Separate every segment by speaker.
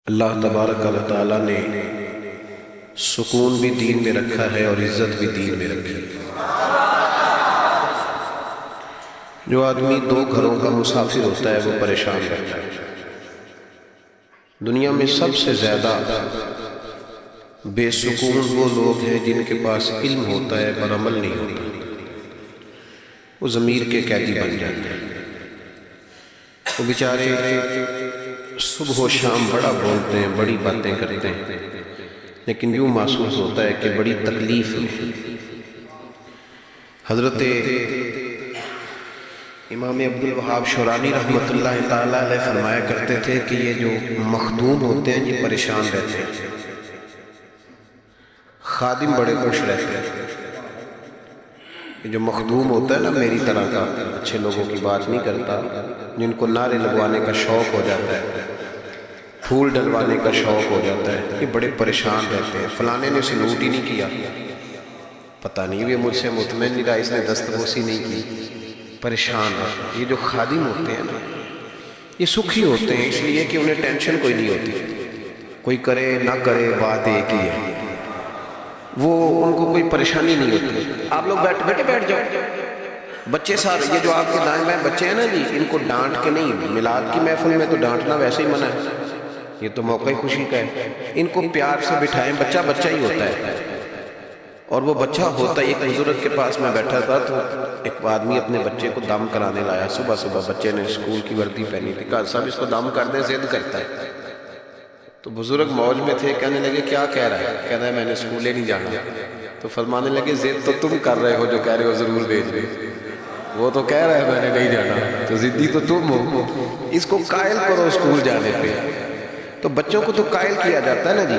Speaker 1: اللہ تبارک و تعالیٰ نے سکون بھی دین میں رکھا ہے اور عزت بھی دین میں رکھی ہے۔ جو آدمی دو گھروں کا مسافر ہوتا ہے وہ پریشان رہتا ہے۔ دنیا میں سب سے زیادہ بے سکون وہ لوگ ہیں جن کے پاس علم ہوتا ہے پر عمل نہیں ہوتا، وہ ضمیر کے قیدی بن جاتے ہیں۔ وہ بیچارے صبح و شام بڑا بولتے ہیں، بڑی باتیں کرتے ہیں، لیکن یوں محسوس ہوتا ہے کہ بڑی تکلیف ہے۔ حضرت امام عبدالوہاب شورانی رحمۃ اللہ تعالیٰ علیہ فرمایا کرتے تھے کہ یہ جو مخدوم ہوتے ہیں یہ پریشان رہتے ہیں، خادم بڑے خوش رہتے ہیں۔ یہ جو مخدوم ہوتا ہے نا میری طرح کا، اچھے لوگوں کی بات نہیں کرتا، جن کو نعرے لگوانے کا شوق ہو جاتا ہے، پھول ڈلوانے کا شوق ہو جاتا ہے، یہ بڑے پریشان رہتے ہیں۔ فلانے نے سلوٹ ہی نہیں کیا، پتہ نہیں یہ مجھ سے مطمئن نہیں رہا، اس نے دستبوسی نہیں کی، پریشان ہے۔ یہ جو خادم ہوتے ہیں نا یہ سکھی ہوتے ہیں، اس لیے کہ انہیں ٹینشن کوئی نہیں ہوتی، کوئی کرے نہ کرے بات ایک ہی ہے، وہ ان کو کوئی پریشانی نہیں ہوتی۔ آپ لوگ بیٹھ جاؤ، بچے سارے یہ جو آپ کے دائیں بائیں بچے ہیں نا جی، ان کو ڈانٹ کے نہیں، میلاد کی محفل میں تو ڈانٹنا ویسے ہی منع ہے، یہ تو موقع خوشی کا ہے، ان کو پیار سے بٹھائیں، بچہ بچہ ہی ہوتا ہے۔ اور وہ بچہ ہوتا ہے، ایک بزرگ کے پاس میں بیٹھا تھا تو ایک آدمی اپنے بچے کو دم کرانے لایا، صبح صبح بچے نے اسکول کی وردی پہنی تھی، کہا صاحب اس کو دم کر دیں، ضد کرتا ہے۔ تو بزرگ موج میں تھے، کہنے لگے کیا کہہ رہا ہے؟ کہہ رہا ہے میں نے اسکولے نہیں جانا۔ تو فرمانے لگے ضد تو تم کر رہے ہو جو کہہ رہے ہو ضرور بھیج دیں، وہ تو کہہ رہا ہے میں نے نہیں جانا، تو ضدی تو تم ہو، اس کو قائل کرو اسکول جانے پہ۔ تو بچوں کو تو قائل کیا جاتا ہے نا جی،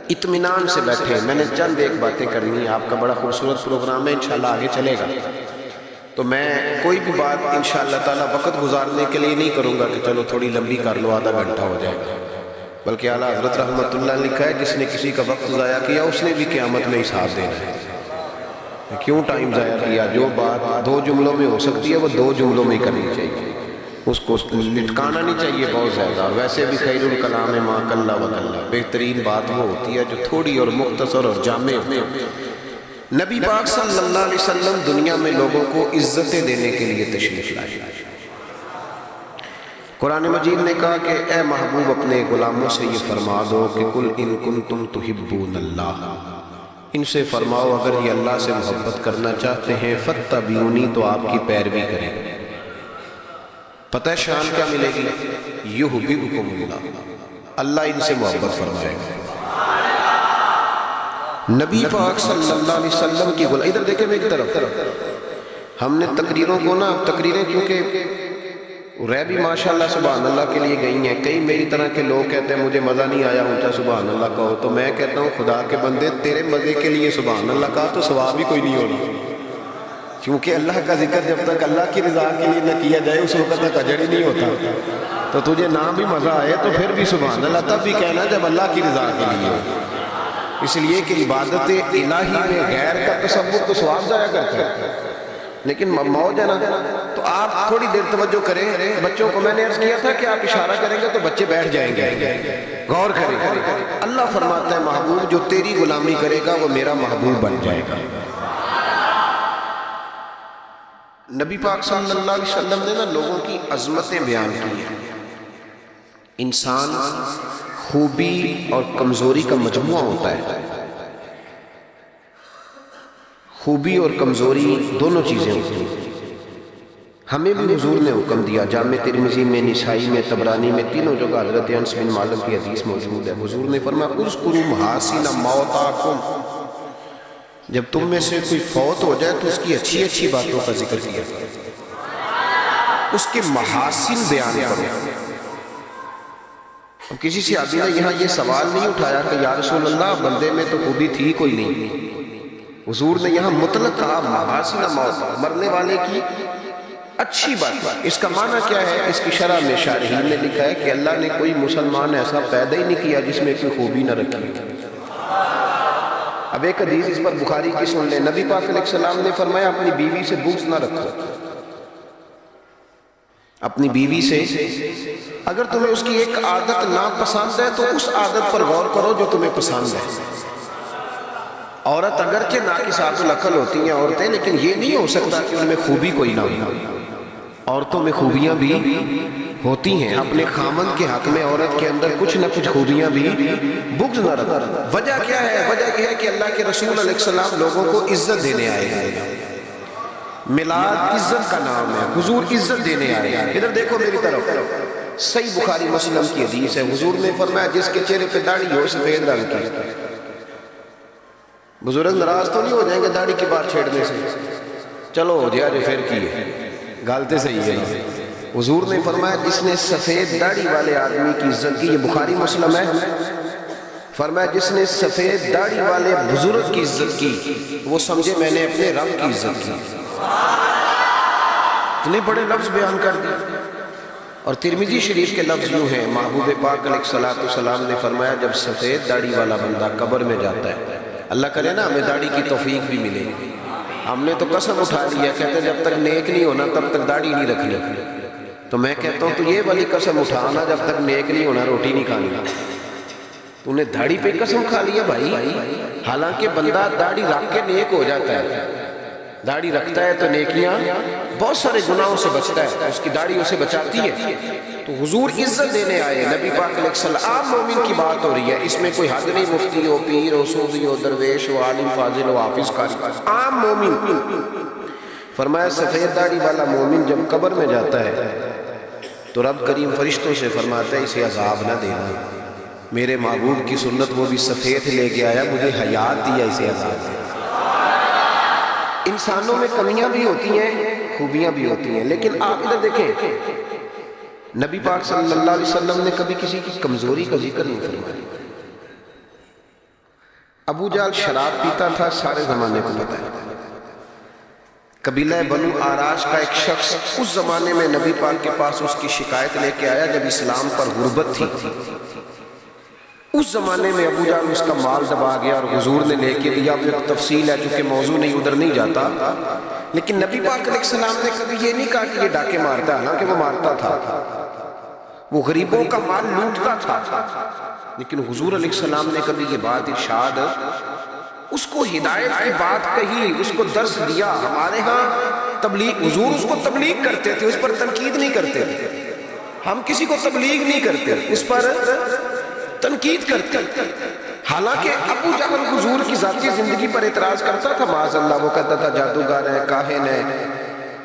Speaker 1: اطمینان سے بیٹھے۔ میں نے چند ایک باتیں کرنی ہیں، آپ کا بڑا خوبصورت پروگرام ہے، انشاءاللہ آگے چلے گا، تو میں کوئی بھی بات انشاءاللہ تعالیٰ وقت گزارنے کے لیے نہیں کروں گا کہ چلو تھوڑی لمبی کر لو، آدھا گھنٹہ ہو جائے گا، بلکہ اعلیٰ حضرت رحمۃ اللہ نے لکھا ہے جس نے کسی کا وقت ضائع کیا اس نے بھی قیامت میں حساب دینا ہے۔ کیوں ٹائم ضائع کیا؟ جو بات دو جملوں میں ہو سکتی ہے وہ دو جملوں میں ہی کرنی چاہیے، اس کو لٹکانا نہیں چاہیے بہت زیادہ۔ اور ویسے بھی خیر الکلام ما قل و دل، بہترین بات وہ ہوتی ہے جو تھوڑی اور مختصر اور جامع ہوتی ہے۔ نبی پاک صلی اللہ علیہ وسلم دنیا میں لوگوں کو عزتیں دینے کے لیے تشریف لائے۔ قرآن مجید نے کہا کہ اے محبوب اپنے غلاموں سے یہ فرما دو کہ قل ان کنتم تحبون اللہ، ان سے فرماؤ اگر یہ اللہ سے محبت کرنا چاہتے ہیں فاتبعونی، تو آپ کی پیروی کریں۔ پتہ ہے شان کیا ملے گی؟ یحببکم اللہ، اللہ ان سے محبت فرمائے گا۔ نبی پاک صلی اللہ علیہ وسلم کی غلام، ادھر دیکھیں میری طرف، ہم نے تقریروں کو نا، تقریریں کیونکہ رہ بھی ماشاءاللہ سبحان اللہ کے لیے گئی ہیں، کئی میری طرح کے لوگ کہتے ہیں مجھے مزہ نہیں آیا اونچا سبحان اللہ کہو، تو میں کہتا ہوں خدا کے بندے تیرے مزے کے لیے سبحان اللہ کہا تو ثواب ہی کوئی نہیں ہونا، کیونکہ اللہ کا ذکر جب تک اللہ کی رضا کے لیے نہ کیا جائے اس وقت تک اجر ہی نہیں ہوتا۔ تو تجھے نہ بھی مزہ آئے تو پھر بھی سبحان اللہ تب بھی کہنا جب اللہ کی رضا کے لیے، اس لیے کہ عبادت الہی میں غیر کا تصور تو ثواب ضائع کرتا ہے، لیکن موج ہے نا۔ تو آپ تھوڑی دیر توجہ کریں، بچوں کو میں نے عرض کیا تھا کہ آپ اشارہ کریں گے تو بچے بیٹھ جائیں گے، غور کریں۔ اللہ فرماتا ہے محبوب جو تیری غلامی کرے گا وہ میرا محبوب بن جائے گا۔ نبی پاک صلی اللہ علیہ وسلم نے نا لوگوں کی عظمتیں بیان کی ہیں۔ انسان خوبی اور کمزوری کا مجموعہ ہوتا ہے، خوبی اور کمزوری دونوں چیزیں ہوتی ہیں۔ ہمیں بھی حضور نے حکم دیا، جامع ترمذی میں، نسائی میں، طبرانی میں، تینوں جگہ حضرت انس بن مالک کی حدیث موجود ہے۔ حضور نے فرمایا اذکروا محاسن موتاکم، جب تم میں سے کوئی فوت ہو جائے تو اس کی اچھی اچھی باتوں کا ذکر کیا، اس کے محاسن بیان کرو۔ اب کسی سے آدمی نے یہاں یہ سوال نہیں اٹھایا کہ یا رسول اللہ بندے میں تو خوبی تھی کوئی نہیں، حضور نے یہاں مطلق کہا محاسن موت، مرنے والے کی اچھی بات۔ اس کا معنی کیا ہے؟ اس کی شرح میں شارحین نے لکھا ہے کہ اللہ نے کوئی مسلمان ایسا پیدا ہی نہیں کیا جس میں کوئی خوبی نہ رکھی۔ اب ایک حدیث اس پر بخاری کی سن لیں، نبی پاک علیہ السلام نے فرمایا اپنی بیوی سے بغض نہ رکھو، اپنی بیوی سے اگر تمہیں اس کی ایک عادت ناپسند ہے تو اس عادت پر غور کرو جو تمہیں پسند ہے۔ عورت اگرچہ ناقصات العقل ہوتی ہیں عورتیں، لیکن یہ نہیں ہو سکتا کہ ان میں خوبی کوئی نہ ہو۔ عورتوں میں خوبیاں بھی ہوتی ہیں، اپنے خامند کے حق میں عورت کے اندر کچھ نہ کچھ خوبیاں بھی بغض نہ رکھتا۔ وجہ کیا ہے؟ وجہ یہ ہے کہ اللہ کے رسول علیہ السلام لوگوں کو عزت دینے آئے ہیں۔ میلاد عزت کا نام ہے، حضور عزت دینے آئے ہیں۔ ادھر دیکھو میری طرف، صحیح بخاری مسلم کی حدیث ہے، حضور نے فرمایا جس کے چہرے پہ داڑھی ہو سفید رنگ کی۔ بزرگ ناراض تو نہیں ہو جائیں گے داڑھی کی بات چھیڑنے سے؟ چلو ہو جائے پھر کی ہے، گالتے صحیح ہے۔ حضور نے فرمایا جس نے سفید داڑھی والے آدمی کی عزت کی، یہ بخاری مسلم ہے، فرمایا جس نے سفید داڑھی والے بزرگ کی عزت کی وہ سمجھے میں نے اپنے رب کی عزت کی۔ اتنے بڑے لفظ بیان کر دیے۔ اور ترمذی شریف کے لفظ یوں ہیں، محبوب پاک علیہ السلام نے فرمایا جب سفید داڑھی والا بندہ قبر میں جاتا ہے، اللہ کرے نا ہمیں داڑھی کی توفیق بھی ملے، ہم نے تو قسم اٹھا لیا، کہتے ہیں جب تک نیک نہیں ہونا تب تک داڑھی نہیں رکھنی، تو میں کہتا ہوں تو یہ والی قسم اٹھانا جب تک نیک نہیں ہونا روٹی نہیں کھانی۔ تو نے داڑھی پہ قسم کھا لیا بھائی، حالانکہ بندہ داڑھی رکھ کے نیک ہو جاتا ہے، داڑھی رکھتا ہے تو نیکیاں بہت سارے گناہوں سے بچتا ہے، اس کی داڑھی اسے بچاتی ہے۔ تو حضور عزت دینے آئے، نبی پاک علیہ السلام، عام مومن کی بات ہو رہی ہے، اس میں کوئی حد نہیں، مفتی ہو، پیر ہو، صوفی ہو، درویش ہو، عالم فاضل ہو، حافظ قاری، عام مومن۔ فرمایا سفید داڑھی والا مومن جب قبر میں جاتا ہے تو رب کریم فرشتوں سے فرماتا ہے اسے عذاب نہ دینا، میرے محبوب کی سنت وہ بھی سفید لے کے آیا، مجھے حیات دیا، اسے عذاب دیا۔ انسانوں میں کمیاں بھی ہوتی ہیں، خوبیاں بھی ہوتی ہیں، لیکن آپ ادھر دیکھیں نبی پاک صلی اللہ علیہ وسلم نے کبھی کسی کی کمزوری کا ذکر نہیں فرمایا۔ ابو جہل شراب پیتا تھا، سارے زمانے کو پتہ ہے۔ قبیلہ بنو آراش کا ایک شخص اس زمانے میں نبی پاک کے پاس اس کی شکایت لے کے آیا جب اسلام پر غربت تھی۔ اس زمانے میں ابو جہل اس کا مال دبا گیا اور حضور نے لے کے دیا۔ اب ایک تفصیل ہے چونکہ موضوع نہیں، ادھر نہیں جاتا، لیکن نبی پاک علیہ السلام نے کبھی یہ نہیں کہا کہ یہ ڈاکے مارتا ہے، حالانکہ وہ مارتا تھا، وہ غریبوں کا مال لوٹتا تھا، لیکن حضور علیہ السلام نے کبھی یہ بات ارشاد، اس کو ہدایت کی بات کہی، اس کو درس دیا۔ ہمارے ہاں تبلیغ، حضور اس کو تبلیغ کرتے تھے، اس پر تنقید نہیں کرتے تھے۔ ہم کسی کو تبلیغ نہیں کرتے، اس پر تنقید کرتے۔ حالانکہ ابو جہل حضور کی ذاتی زندگی پر اعتراض کرتا تھا، معاذ اللہ، وہ کہتا تھا جادوگر ہے، کاہن ہے،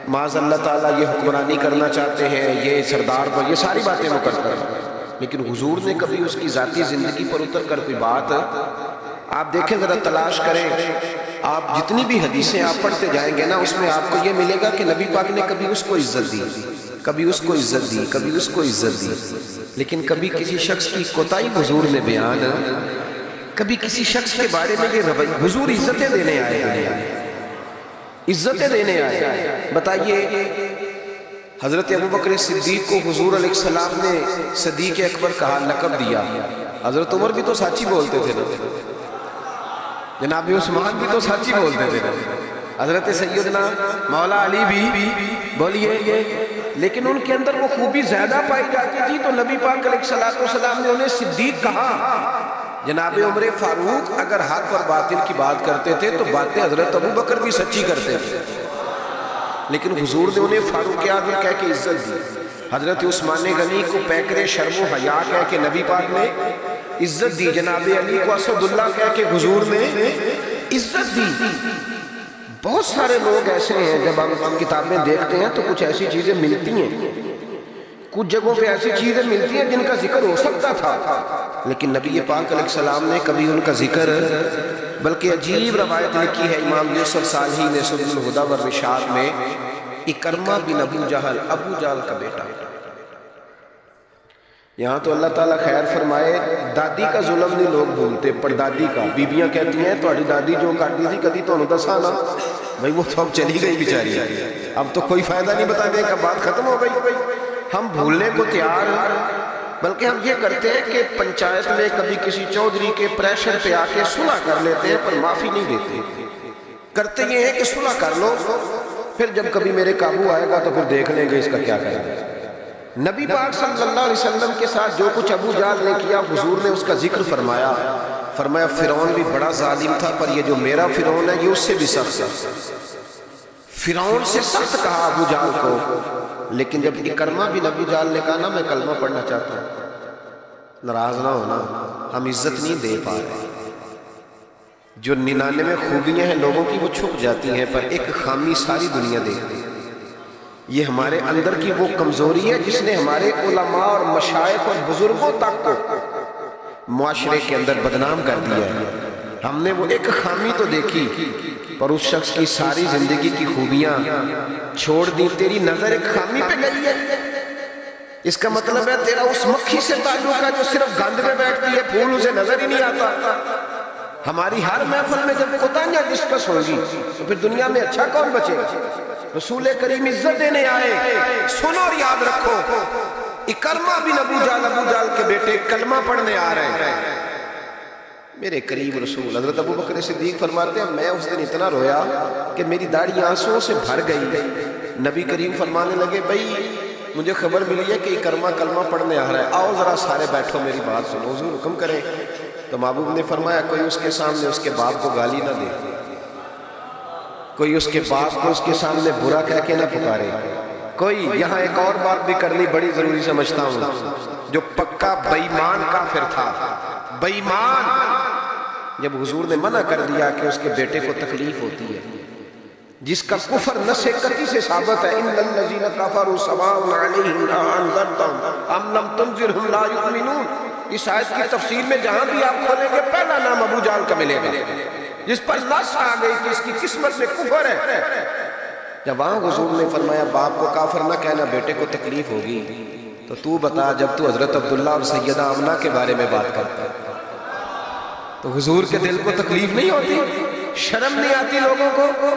Speaker 1: معاذ اللہ تعالیٰ یہ حکمرانی کرنا چاہتے ہیں، یہ سردار پر، یہ ساری باتیں وہ کرتا تھا، لیکن حضور نے کبھی اس کی ذاتی زندگی پر اتر کر کوئی بات، آپ دیکھیں ذرا تلاش کریں، آپ جتنی بھی حدیثیں آپ پڑھتے جائیں گے نا اس میں آپ کو یہ ملے گا کہ نبی پاک نے کبھی اس کو عزت دی، کبھی اس کو عزت دی، کبھی اس کو عزت دی، لیکن کبھی کسی شخص کی کوتاہی حضور نے بیان، کبھی کسی شخص کے بارے میں یہ رویہ، حضور عزتیں دینے آئے ہیں، عزتیں دینے آئے۔ بتائیے حضرت ابوبکر صدیق کو حضور علیہ السلام نے صدیق اکبر کہا، لقب دیا۔ حضرت عمر بھی تو سچ ہی بولتے تھے نا، جناب عثمان بھی تو سچ ہی بولتے تھے نا، حضرت سیدنا مولا علی بھی بولیے، لیکن ان کے اندر وہ خوبی زیادہ پائی جاتی تھی، تو نبی پاک علیہ السلام نے انہیں صدیق کہا۔ جناب عمر فاروق اگر حق اور باطل کی بات کرتے تھے تو باتیں حضرت ابوبکر بھی سچی کرتے تھے، لیکن حضور نے انہیں فاروق اعظم کہہ کے عزت دی۔ حضرت عثمان غنی کو پیکر شرم و حیا کہہ کے نبی پاک نے عزت دی، جناب علی کو اسد اللہ کہہ کے حضور نے عزت دی۔ بہت سارے لوگ ایسے ہیں جب ہم کتابیں دیکھتے ہیں تو کچھ ایسی چیزیں ملتی ہیں، کچھ جگہوں پہ ایسی چیزیں ملتی ہیں جن کا ذکر ہو سکتا تھا، لیکن نبی پاک علیہ السلام نے کبھی ان کا ذکر، بلکہ عجیب روایت لکھی ہے امام یوسف صالحی نے سبل الہدی والرشاد میں، اکرمہ بن ابو جہل، ابو جہل کا بیٹا۔ یہاں تو اللہ تعالیٰ خیر فرمائے، دادی کا ظلم نہیں لوگ بھولتے، پردادی کا۔ بیبیاں کہتی ہیں تہاڈی دادی جو کرتی تھی کدی تہانوں دساں نا، بھائی وہ تو اب چلی گئی بیچاری، اب تو کوئی فائدہ نہیں بتانے کا، بات ختم ہو گئی۔ ہم بھولنے کو تیار ہیں، بلکہ ہم یہ کرتے ہیں کہ پنچایت میں کبھی کسی چودھری کے پریشر پہ آ کے صلح کر لیتے ہیں پر معافی نہیں دیتے۔ کرتے یہ ہیں کہ صلح کر لو، پھر جب کبھی میرے قابو آئے گا تو پھر دیکھ لیں گے اس کا کیا کریں گے، نبی پاک صلی اللہ علیہ وسلم کے ساتھ جو کچھ ابو جہل نے کیا حضور نے اس کا ذکر فرمایا فرعون بھی بڑا ظالم تھا پر یہ جو میرا فرعون ہے یہ اس سے بھی سخت ہے. فرعون سے سخت کہا ابو جہل کو، لیکن جب اکرمہ بن ابو جہل نے کہا نا میں کلمہ پڑھنا چاہتا ہوں، ناراض نہ ہونا، ہم عزت نہیں دے پا رہے. جو 99 خوبیاں ہیں لوگوں کی وہ چھپ جاتی ہیں پر ایک خامی ساری دنیا دیکھتی ہے. یہ ہمارے اندر کی وہ کمزوری ہے جس نے ہمارے علماء اور مشائخ اور بزرگوں تک کو معاشرے کے اندر بدنام کر دیا ہے. ہم نے وہ ایک خامی تو دیکھی پر اس شخص کی ساری زندگی کی خوبیاں چھوڑ دی. تیری نظر ایک خامی پہ گئی ہے، اس کا مطلب ہے تیرا اس مکھی سے تعلق ہے جو صرف گند میں بیٹھتی ہے، پھول اسے نظر ہی نہیں آتا. ہماری ہر محفل میں جب کوتاہیاں ڈسکس ہوگی تو پھر دنیا میں اچھا کون بچے گا؟ رسول کریم عزت دینے آئے. سنو اور یاد رکھو، اکرمہ بن ابو جہل کے بیٹے کلمہ پڑھنے آ رہے ہیں. میرے قریب رسول حضرت ابو بکر صدیق فرماتے ہیں میں اس دن اتنا رویا کہ میری داڑھی آنسوؤں سے بھر گئی. نبی کریم فرمانے لگے بھائی مجھے خبر ملی ہے کہ اکرمہ کلمہ پڑھنے آ رہا ہے، آؤ ذرا سارے بیٹھو میری بات سنو، حضور حکم کریں. تو محبوب نے فرمایا کوئی اس کے سامنے اس کے باپ کو گالی نہ دے، کوئی اس کے باپ کو اس کے سامنے برا کہہ کے نہ پکارے. کوئی یہاں ایک اور بات بھی کرنی بڑی ضروری سمجھتا ہوں، جو پکا بے ایمان کافر تھا، بے ایمان، جب حضور نے منع کر دیا کہ اس کے بیٹے کو تکلیف ہوتی ہے، جس کا کفر نص قطعی سے ثابت ہے ان الذین کفروا سواء علیہم انذرتهم ام لم تنذرهم لا یؤمنون. اس آیت کی تفسیر میں جہاں بھی آپ کھولیں گے پہلا نام ابو جہل کا ملے گا جس پر نص آ گئی کہ اس کی قسمت میں کفر ہے. جب وہاں حضور نے فرمایا باپ کو کافر نہ کہنا بیٹے کو تکلیف ہوگی، تو بتا جب تو حضرت عبداللہ اور سیدہ آمنہ کے بارے میں بات کرتا ہے تو حضور کے دل کو تکلیف نہیں ہوتی؟ شرم نہیں آتی لوگوں کو؟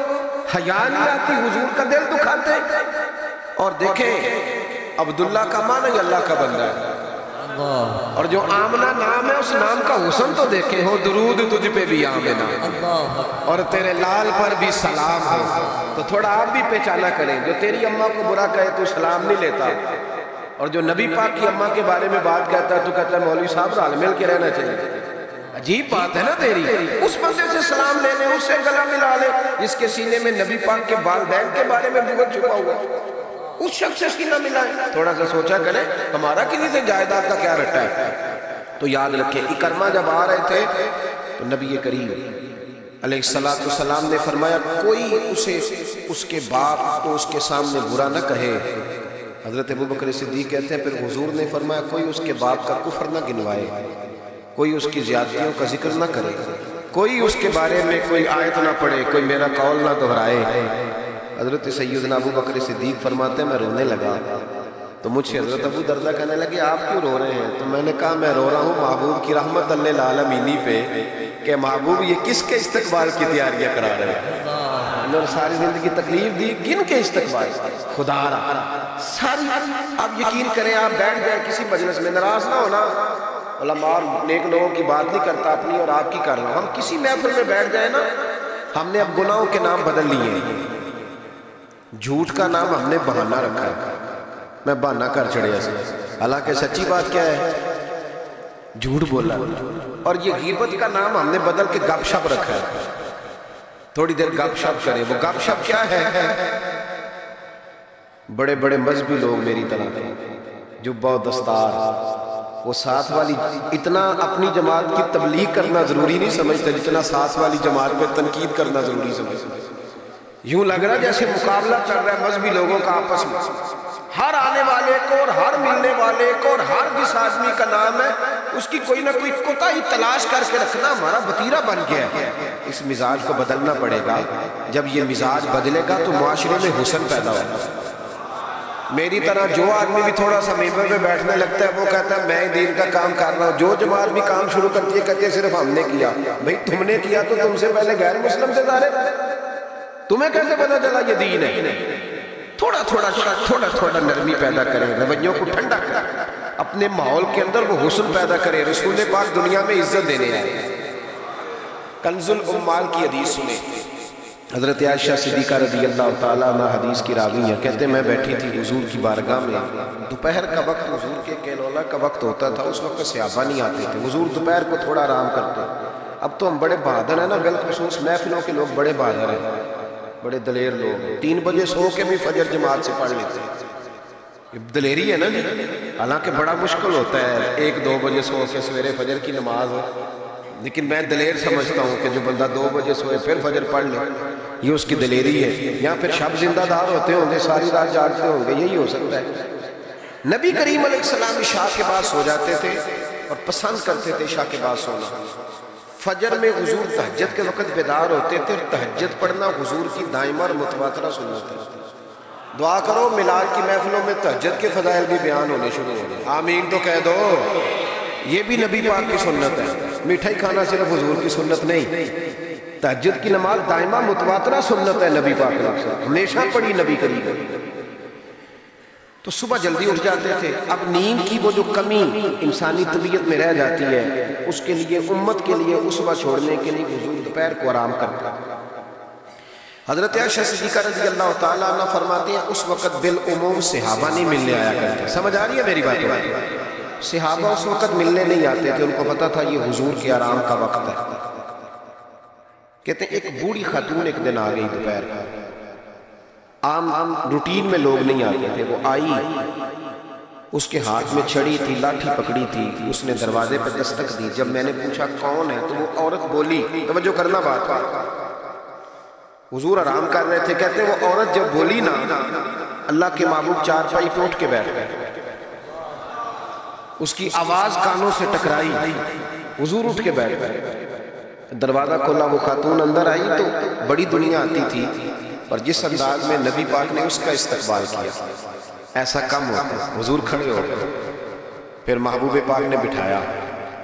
Speaker 1: حیا نہیں آتی؟ حضور کا دل دکھاتے. اور دیکھیں عبداللہ کا معنی اللہ کا بندہ ہے، اور جو آمنہ نام ہے اس نام کا حسن تو دیکھیں، ہو درود تجھ پہ بھی آمنہ اور تیرے لال پر بھی سلام ہو. تو تھوڑا آپ بھی پہچانا کریں، جو تیری اماں کو برا کہے تو سلام نہیں لیتا، اور جو نبی پاک کی اماں کے بارے میں بات کہتا ہے تو کہتا ہے مولوی صاحب رال مل کے رہنا چاہیے. عجیب بات ہے نا تیری. اس بندے سے سلام لے لے، اس سے گلا ملا لے جس کے سینے میں نبی پاک کے والدین کے بارے میں بغض چھپا ہوا، اس شخص سے سینہ ملائیں. تھوڑا سا سوچا کریں ہمارا کسی سے جائیداد کا کیا رٹا ہے. تو یاد رکھیں اکرمہ جب آ رہے تھے تو نبی کریم علیہ السلام نے فرمایا کوئی اسے اس کے باپ کو اس کے سامنے برا نہ کہے. حضرت ابو بکر صدیق کہتے ہیں پھر حضور نے فرمایا کوئی اس کے باپ کا کفر نہ گنوائے، کوئی اس کی زیادتیوں کا ذکر نہ کرے، کوئی اس کے بارے میں کوئی آیت نہ پڑھے، کوئی میرا قول نہ دہرائے. حضرت سیدنا ابو بکر صدیق فرماتے ہیں میں رونے لگا تو مجھ سے حضرت ابو دردہ کہنے لگے آپ کیوں رو رہے ہیں؟ تو میں نے کہا میں رو رہا ہوں محبوب کی رحمت للعالمین پہ کہ محبوب یہ کس کے استقبال کی تیاریاں کرا رہے ہیں. اور ساری زندگی تکلیف دی، کن کے استقبال؟ خدا را ساری. آپ یقین کریں آپ بیٹھ جائیں کسی مجلس میں، ناراض نہ ہونا، علماء اور نیک لوگوں کی بات نہیں کرتا اپنی اور آپ کی کر رہا ہوں. ہم کسی محفل میں بیٹھ جائیں نا، ہم نے اب گناہوں کے نام بدل لیے ہیں. جھوٹ کا نام ہم نے بہانہ رکھا ہے، میں بہانہ کر چڑھیا سے، حالانکہ سچی بات کیا ہے جھوٹ بولا. اور یہ غیبت کا نام ہم نے بدل کے گپ شپ رکھا ہے، تھوڑی دیر گپ شپ کریں. وہ گپ شپ کیا ہے؟ بڑے بڑے مذہبی لوگ میری طرح کے جبہ و دستار، وہ ساتھ والی اتنا اپنی جماعت کی تبلیغ کرنا ضروری نہیں سمجھتے جتنا ساتھ والی جماعت پہ تنقید کرنا ضروری سمجھتے. یوں لگ رہا جیسے مقابلہ چل رہا ہے مذہبی لوگوں کا آپس میں، ہر آنے والے کو اور ہر ملنے والے کو اور ہر جس آدمی کا نام ہے اس کی کوئی نہ کوئی کوتاہی تلاش کر کے رکھنا ہمارا وتیرہ بن گیا ہے. اس مزاج کو بدلنا پڑے گا. جب یہ مزاج بدلے گا تو معاشرے میں حسن پیدا ہوگا. میری طرح جو آدمی بھی تھوڑا سا ممبر پہ بیٹھنے لگتا ہے وہ کہتا ہے میں دین کا کام کر رہا ہوں. جو جماعت بھی کام شروع کرتی ہے کہتی ہے صرف ہم نے کیا. بھئی تم نے کیا تو تم سے پہلے غیر مسلم سے ظاہر ہے، تمہیں کیسے پتا چلا یہ دین ہے؟ تھوڑا تھوڑا نرمی پیدا کریں، رویوں کو ٹھنڈا کریں، اپنے ماحول کے اندر وہ حسن پیدا کریں. رسول پاک دنیا میں عزت دینے آئے. کنز الاموال کی حدیث سنیں، حضرت عائشہ صدیقہ رضی اللہ تعالیٰ عنہ حدیث کی راوی ہیں، کہتے ہیں میں بیٹھی تھی حضور کی بارگاہ میں، دوپہر کا وقت حضور کے کیلولا کا وقت ہوتا تھا، اس وقت صحابہ نہیں آتے تھے، حضور دوپہر کو تھوڑا آرام کرتے۔ اب تو ہم بڑے بہادر ہیں نا، بالخصوص محفلوں کے لوگ بڑے بہادر ہیں، بڑے دلیر لوگ ہیں، 3 بجے سو کے بھی فجر جماعت سے پڑھ لیتے ہیں، یہ دلیری ہے نا جی۔ حالانکہ بڑا مشکل ہوتا ہے 1-2 بجے سو کے سویرے فجر کی نماز ہو، لیکن میں دلیر سمجھتا ہوں کہ جو بندہ 2 بجے سوئے پھر فجر پڑھ لے، یہ اس کی دلیری ہے، یا پھر شب زندہ دار ہوتے ہوں گے، ساری رات جاگتے ہوں گے، یہی ہو سکتا ہے۔ نبی کریم علیہ السلام عشاء کے بعد سو جاتے تھے اور پسند کرتے تھے عشاء کے بعد سونا۔ فجر میں حضور تہجد کے وقت بیدار ہوتے تھے، تہجد پڑھنا حضور کی دائمہ اور متواترہ سنت ہے۔ دعا کرو میلاد کی محفلوں میں تہجد کے فضائل بھی بیان ہونے شروع ہو گئے، آمین تو کہہ دو۔ یہ بھی نبی پاک کی سنت ہے، مٹھائی کھانا صرف حضور کی سنت نہیں، تہجد کی نماز دائمہ متواترہ سنت ہے، نبی پاک نے ہمیشہ پڑھی نبی کریم۔ تو صبح جلدی اٹھ جاتے تھے۔ اب نیند کی وہ جو کمی انسانی طبیعت میں رہ جاتی ہے، اس کے لیے امت کے لیے اسوہ چھوڑنے کے لیے حضور دوپہر کو آرام کرتے ہیں۔ حضرت عائشہ صدیقہ رضی اللہ تعالیٰ عنہ فرماتے ہیں اس وقت بالعموم صحابہ نہیں ملنے آیا کرتے۔ سمجھ آ رہی ہے میری بات؟ صحابہ اس وقت ملنے نہیں آتے تھے، ان کو پتا تھا یہ حضور کے آرام کا وقت ہے۔ کہتے ہیں ایک بوڑھی خاتون ایک دن آ گئی دوپہر کو، عام روٹین میں لوگ نہیں آتے تھے، وہ آئی، اس کے ہاتھ میں چھڑی تھی، لاٹھی پکڑی تھی، اس نے دروازے پہ دستک دی۔ جب میں نے پوچھا کون ہے تو وہ عورت بولی، توجہ کرنا بات پر، حضور آرام کر رہے تھے، کہتے ہیں وہ عورت جب بولی نا، اللہ کے محبوب چارپائی پہ اٹھ کے بیٹھ گئے، اس کی آواز کانوں سے ٹکرائی، حضور اٹھ کے بیٹھ گئے۔ دروازہ کھولا، وہ خاتون اندر آئی تو بڑی دنیا آتی تھی، اور جس انداز میں نبی پاک نے اس کا استقبال کیا ایسا کم ہوتا ہے۔ حضور کھڑے ہو گئے، پھر محبوب پاک نے بٹھایا،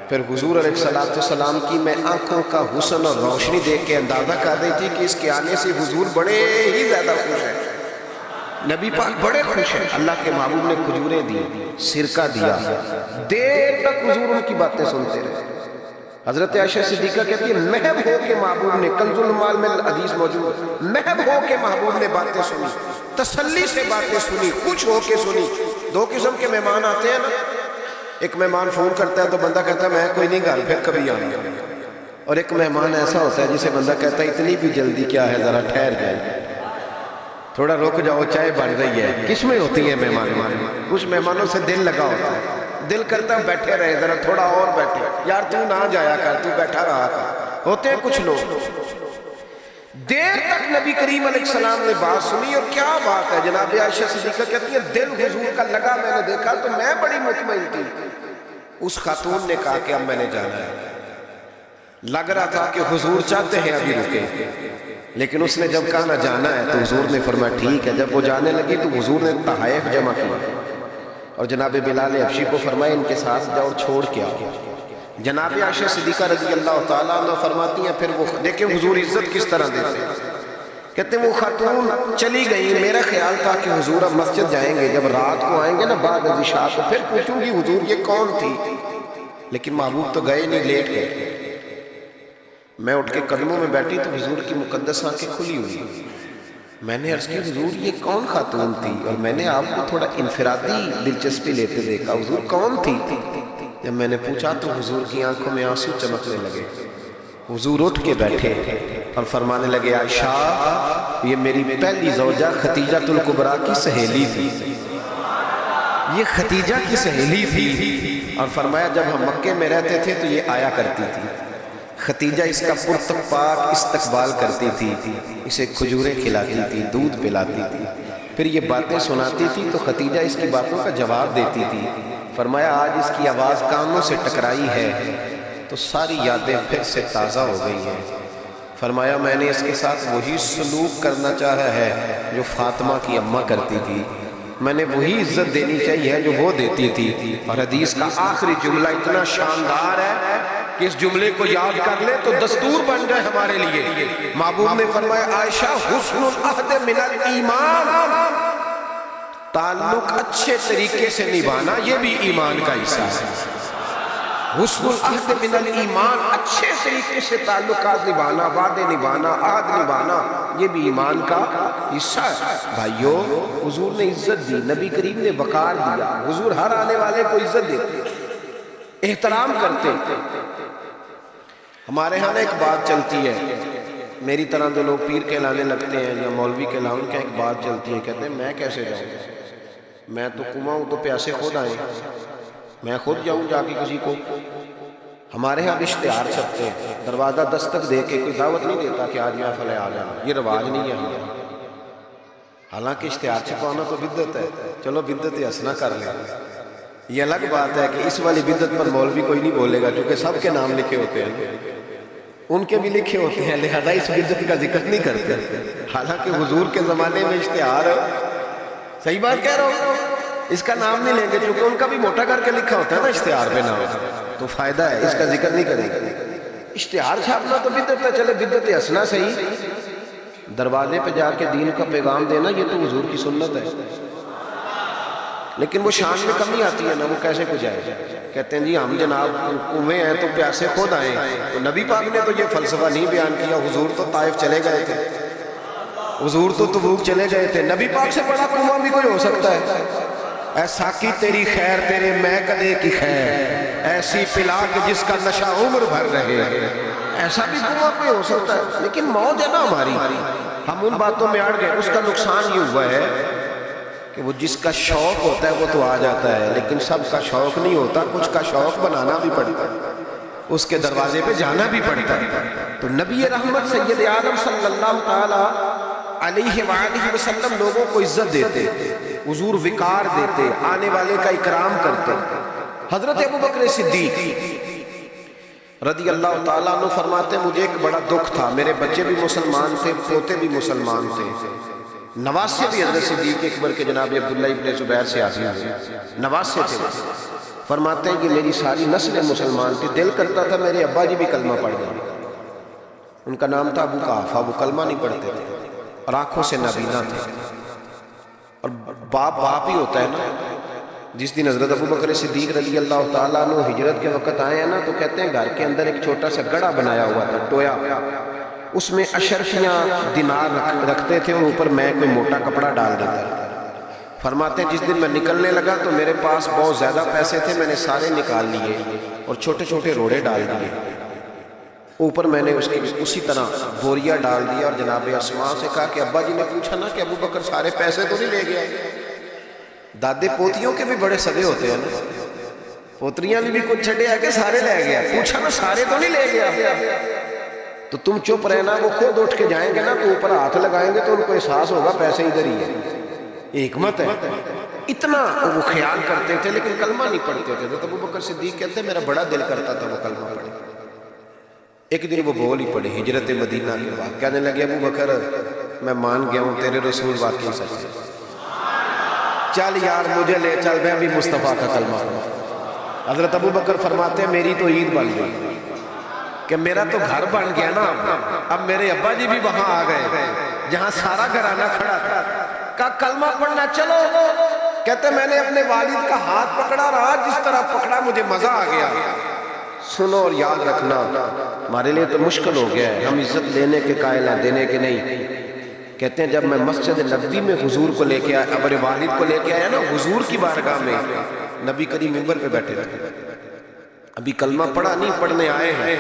Speaker 1: پھر حضور علیہ السلام کی میں آنکھوں کا حسن اور روشنی دیکھ کے اندازہ کر رہی تھی کہ اس کے آنے سے حضور بڑے ہی زیادہ خوش ہیں، نبی پاک بڑے خوش ہیں۔ اللہ کے محبوب نے کھجوریں دی، سرکہ دیا، دیر تک حضور ان کی باتیں سنتے رہے۔ حضرت عائشہ صدیقہ کہتی ہے محب ہو کے محبوب نے، کنز المال میں حدیث موجود، محب ہو کے محبوب نے باتیں سنی، تسلی سے باتیں سنی، خوش ہو کے سنی۔ 2 قسم کے مہمان آتے ہیں نا، ایک مہمان فون کرتا ہے تو بندہ کہتا ہے میں کوئی نہیں گھر پھر کبھی آؤں گا، اور ایک مہمان ایسا ہوتا ہے جسے بندہ کہتا ہے اتنی بھی جلدی کیا ہے، ذرا ٹھہر جائے، تھوڑا رک جاؤ، چائے بن رہی ہے۔ کس میں ہوتی ہیں مہمان؟ کچھ مہمانوں سے دل لگا ہوتا ہے، دل کرتا بیٹھے رہے، ذرا تھوڑا اور بیٹھے، یار تو نہ جایا کر، تو بیٹھا رہا کر۔ ہوتے ہیں کچھ لوگ، دیر تک نبی کریم علیہ السلام نے بات سنی، اور کیا بات ہے، جناب عائشہ صدیقہ کہتی ہے دل حضور کا لگا، میں نے دیکھا تو میں بڑی مطمئن تھی۔ اس خاتون نے کہا کہ اب میں نے جانا ہے، لگ رہا تھا کہ حضور چاہتے ہیں ابھی رکے، لیکن اس نے جب کہا نہ جانا ہے تو حضور نے فرمایا ٹھیک ہے۔ جب وہ جانے لگی تو حضور نے تحائف جمع کیا اور جناب بلال حبشی کو فرمایا ان کے ساتھ جاؤ، چھوڑ کے آؤ۔ جناب عائشہ صدیقہ رضی اللہ تعالیٰ عنہ فرماتی ہیں پھر وہ دیکھیں حضور عزت کس طرح دیتے ہیں، کہتے ہیں وہ خاتون چلی گئی، میرا خیال تھا کہ حضور اب مسجد جائیں گے، جب رات کو آئیں گے نا بعد از عشاء تو پھر پوچھوں گی حضور یہ کون تھی، لیکن محبوب تو گئے نہیں، لیٹ گئے۔ میں اٹھ کے قدموں میں بیٹھی تو حضور کی مقدس آنکھیں کھلی ہوئی، میں نے عرض کی حضور یہ کون خاتون تھی، اور میں نے آپ کو تھوڑا انفرادی دلچسپی لیتے دیکھا، حضور کون تھی؟ جب میں نے پوچھا تو حضور کی آنکھوں میں آنسو چمکنے لگے، حضور اٹھ کے بیٹھے اور فرمانے لگے عائشہ یہ میری پہلی زوجہ خدیجہ الکبریٰ کی سہیلی تھی، یہ خدیجہ کی سہیلی تھی، اور فرمایا جب ہم مکے میں رہتے تھے تو یہ آیا کرتی تھی، خدیجہ اس کا پرتپاک استقبال کرتی تھی، اسے کھجوریں کھلاتی تھی، دودھ پلاتی تھی، پھر یہ باتیں سناتی تھی تو خدیجہ اس کی باتوں کا جواب دیتی تھی۔ فرمایا آج اس کی آواز کانوں سے ٹکرائی ہے تو ساری یادیں پھر سے تازہ ہو گئی ہیں۔ فرمایا میں نے اس کے ساتھ وہی سلوک کرنا چاہا ہے جو فاطمہ کی اماں کرتی تھی، میں نے وہی عزت دینی چاہیے جو وہ دیتی تھی۔ اور حدیث کا آخری جملہ اتنا شاندار ہے کہ اس جملے کو یاد کر لیں تو دستور بن جائے ہمارے لیے۔ محبوب نے فرمایا عائشہ حسن العہد من الایمان، تعلق اچھے طریقے سے نبھانا یہ بھی ایمان کا حصہ ہے۔ حسن العہد من الایمان، اچھے طریقے سے تعلقات نبھانا، وعدے نبھانا، عہد نبھانا، یہ بھی ایمان کا حصہ ہے۔ بھائیو، حضور نے عزت دی، نبی کریم نے وقار دیا، حضور ہر آنے والے کو عزت دیتے، احترام کرتے۔ ہمارے ہاں ایک بات چلتی ہے، میری طرح جو لوگ پیر کہلانے لگتے ہیں یا مولوی کہلاؤں، ان کا ایک بات چلتی ہے، کہتے ہیں میں کیسے جاؤں، میں تو کنواں ہوں، تو پیاسے خود آئیں، میں خود جاؤں جا کے کسی کو۔ ہمارے ہاں اشتہار چھپتے ہیں، دروازہ دستک دے کے کوئی دعوت نہیں دیتا کہ آج محفل ہے آ جانا، یہ رواج نہیں ہے ہمارا۔ حالانکہ اشتہار چھپانا تو بدعت ہے، چلو بدعت حسنہ کر لیں، یہ الگ بات ہے کہ اس والی بدعت پر مولوی کوئی نہیں بولے گا، کیونکہ سب کے نام لکھے ہوتے ہیں، ان کے بھی لکھے ہوتے ہیں، لہذا اس بدعت کا ذکر نہیں کرتے۔ حالانکہ حضور کے زمانے میں اشتہار، صحیح بات کہہ رہا ہوں، اس کا نام نہیں لیں گے، کیونکہ ان کا بھی موٹا کر کے لکھا ہوتا ہے نا اشتہار پہ نام، تو فائدہ ہے، اس کا ذکر نہیں کریں گے۔ اشتہار چھاپنا تو بدعت ہے، چلے بدعت حسنہ صحیح، دروازے پہ جا کے دین کا پیغام دینا یہ تو حضور کی سنت ہے، لیکن وہ شان میں کمی آتی ہے نا، وہ کیسے کو جائے؟ کہتے ہیں جی ہم جناب کنویں ہیں تو پیاسے خود آئیں، تو نبی پاک نے تو یہ فلسفہ نہیں بیان کیا، حضور تو طائف چلے گئے تھے، حضور تو تبوک چلے گئے تھے، نبی پاک سے بڑا کنواں بھی کوئی ہو سکتا ہے؟ اے ساقی تیری خیر تیرے میں کدے کی خیر، ایسی پلا کہ جس کا نشہ عمر بھر رہے، ایسا بھی کنواں کوئی ہو سکتا ہے؟ لیکن موت ہے نا ہماری، ہم ان باتوں میں اڑ گئے۔ اس کا نقصان یہ ہوا ہے کہ وہ جس کا شوق ہوتا ہے وہ تو آ جاتا ہے، لیکن سب کا شوق نہیں ہوتا، کچھ کا شوق بنانا بھی پڑتا ہے، اس کے دروازے پہ جانا بھی پڑتا ہے۔ تو نبی رحمت سید عالم صلی اللہ تعالی علیہ وآلہ وسلم لوگوں کو عزت دیتے، حضور وقار دیتے، آنے والے کا اکرام کرتے۔ حضرت ابوبکر صدیق رضی اللہ تعالیٰ عنہ فرماتے ہیں مجھے ایک بڑا دکھ تھا، میرے بچے بھی مسلمان تھے، پوتے بھی مسلمان تھے، نواسے بھی حضرت صدیق اکبر کے جناب عبداللہ ابن زبیر سے آتی ہیں، نواسے تھے۔ فرماتے ہیں کہ میری ساری نسل مسلمان تھی، دل کرتا تھا میرے ابا جی بھی کلمہ پڑھ گئے، ان کا نام تھا ابو قحافہ، وہ کلمہ نہیں پڑھتے تھے اور آنکھوں سے نابینا تھے، اور باپ باپ ہی ہوتا ہے نا۔ جس دن حضرت ابوبکر صدیق رضی اللہ تعالیٰ عنہ ہجرت کے وقت آئے ہیں نا، تو کہتے ہیں گھر کے اندر ایک چھوٹا سا گڑا بنایا ہوا تھا، ٹویا، اس میں اشرفیاں دینار رکھتے تھے اور اوپر میں کوئی موٹا کپڑا ڈال دیتا ہے۔ فرماتے ہیں جس دن میں نکلنے لگا تو میرے پاس بہت زیادہ پیسے تھے، میں نے سارے نکال لیے اور چھوٹے چھوٹے روڑے ڈال دیے، اوپر میں نے اسی طرح بوریا ڈال دیا، اور جناب اسماء سے کہا کہ ابا جی نے پوچھا نا کہ ابوبکر سارے پیسے تو نہیں لے گیا؟ دادے پوتیوں کے بھی بڑے سگے ہوتے ہیں نا، پوتریاں نے بھی کچھ چھڑے ہے کہ سارے لے گیا، پوچھا نا سارے تو نہیں لے گیا؟ تو تم چپ رہنا، وہ خود اٹھ کے جائیں گے نا تو اوپر ہاتھ لگائیں گے تو ان کو احساس ہوگا پیسے ادھر ہی ہے، یہ حکمت ہے۔ اتنا وہ خیال کرتے تھے لیکن کلمہ نہیں پڑھتے تھے۔ تو ابوبکر صدیق کہتے ہیں میرا بڑا دل کرتا تھا وہ کلمہ پڑھے۔ ایک دن وہ بول ہی پڑے ہجرت مدینہ کے بعد، کہنے لگے ابوبکر میں مان گیا ہوں تیرے رسول واقعی سچ ہے، چل یار مجھے لے چل، میں بھی مصطفیٰ کا کلمہ پڑھوں۔ حضرت ابوبکر فرماتے ہیں میری تو عید بن گئی کہ میرا تو گھر بن گیا نا، اب میرے ابا جی بھی وہاں آ گئے جہاں سارا گھرانہ کھڑا تھا، کہا کلمہ پڑھنا چلو۔ کہتے میں نے اپنے والد کا ہاتھ پکڑا رہا، جس طرح پکڑا مجھے مزہ آ گیا۔ سنو اور یاد رکھنا، ہمارے لیے تو مشکل ہو گیا ہے، ہم عزت لینے کے قائل ہیں، دینے کے نہیں۔ کہتے ہیں جب میں مسجد نبوی میں حضور کو لے کے آیا، اپنے والد کو لے کے آیا نا حضور کی بارگاہ میں، نبی کریم منبر پہ بیٹھے تھے، ابھی کلمہ پڑھا نہیں، پڑھنے آئے ہیں۔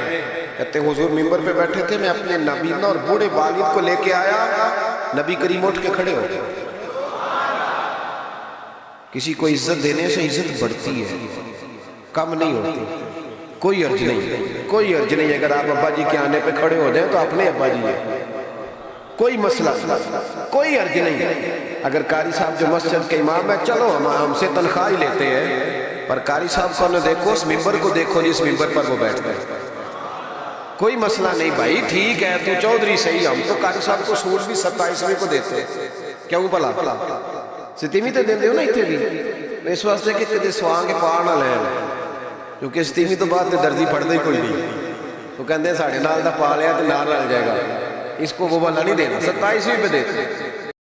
Speaker 1: کہتے ہیں حضور منبر پہ بیٹھے تھے، میں اپنے نابینا اور بوڑھے والد کو لے کے آیا، نبی کریم اٹھ کے کھڑے ہو گئے۔ کسی کو عزت دینے سے عزت بڑھتی ہے، کم نہیں ہوتی۔ کوئی عرض نہیں، کوئی عرض نہیں، اگر آپ ابا جی کے آنے پہ کھڑے ہو جائیں تو اپنے ابا جی ہیں، کوئی مسئلہ، کوئی عرض نہیں۔ اگر قاری صاحب جو مسجد کے امام ہے، چلو ہم سے تنخواہ ہی لیتے ہیں، پر قاری صاحب کو نہ دیکھو، اس ممبر کو دیکھو جس ممبر پر وہ بیٹھتے ہیں، کوئی مسئلہ نہیں بھائی، ٹھیک ہے تو چودھری صحیح، ہم تو قاری صاحب کو سور بھی 27ویں کو دیتے ہیں، کیوں بھلا ستیویں تے دیندے ہو نا اتنے بھی، اس واسطے کہ کدے سوانگ پا نہ لین، کیونکہ ستیویں تو بعد تے درزی پڑھتا ہی کوئی نہیں، تو کہندے ساڑھے نال دا پا لیا تو نال رل جائے گا، اس کو وہ والا نہیں دینا، 27ویں پہ دیتے۔